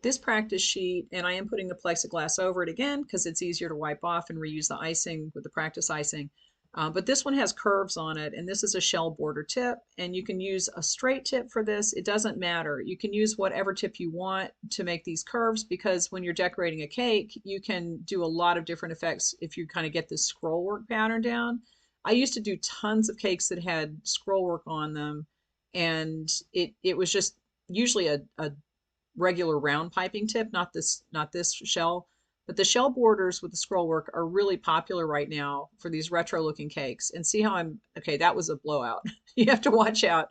this practice sheet, and I am putting the plexiglass over it again because it's easier to wipe off and reuse the icing with the practice icing. But this one has curves on it, and this is a shell border tip, and you can use a straight tip for this. It doesn't matter. You can use whatever tip you want to make these curves, because when you're decorating a cake, you can do a lot of different effects if you kind of get this scroll work pattern down. I used to do tons of cakes that had scroll work on them, and it was just usually a regular round piping tip, not this shell. But the shell borders with the scroll work are really popular right now for these retro looking cakes. And see how okay, that was a blowout. You have to watch out.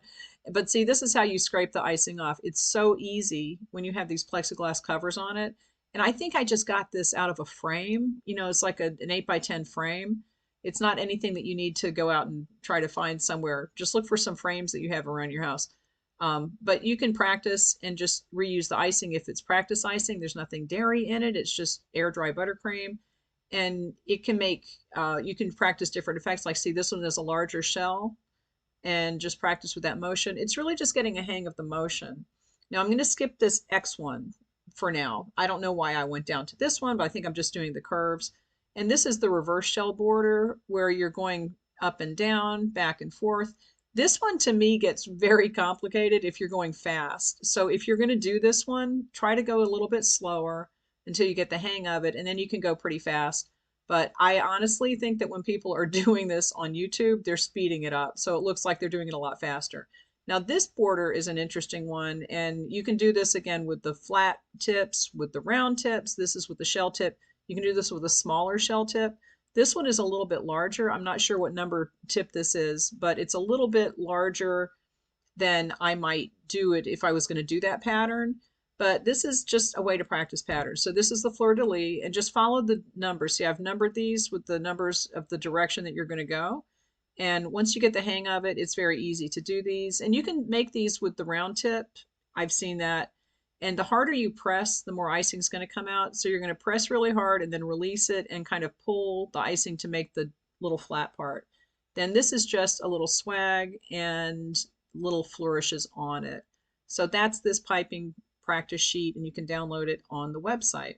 But see, this is how you scrape the icing off. It's so easy when you have these plexiglass covers on it. And I think I just got this out of a frame. You know, it's like an 8x10 frame. It's not anything that you need to go out and try to find somewhere. Just look for some frames that you have around your house. But you can practice and just reuse the icing if it's practice icing. There's nothing dairy in it. It's just air dry buttercream. And it can make, you can practice different effects. Like, see, this one is a larger shell, and just practice with that motion. It's really just getting a hang of the motion. Now I'm going to skip this X one for now. I don't know why I went down to this one, but I think I'm just doing the curves. And this is the reverse shell border where you're going up and down, back and forth. This one to me gets very complicated if you're going fast. So if you're going to do this one, try to go a little bit slower until you get the hang of it, and then you can go pretty fast. But I honestly think that when people are doing this on YouTube, they're speeding it up. So it looks like they're doing it a lot faster. Now this border is an interesting one, and you can do this again with the flat tips, with the round tips. This is with the shell tip. You can do this with a smaller shell tip. This one is a little bit larger. I'm not sure what number tip this is, but it's a little bit larger than I might do it if I was going to do that pattern. But this is just a way to practice patterns. So this is the fleur-de-lis, and just follow the numbers. See, I've numbered these with the numbers of the direction that you're going to go. And once you get the hang of it, it's very easy to do these. And you can make these with the round tip. I've seen that. And the harder you press, the more icing is going to come out. So you're going to press really hard and then release it and kind of pull the icing to make the little flat part. Then this is just a little swag and little flourishes on it. So that's this piping practice sheet, and you can download it on the website.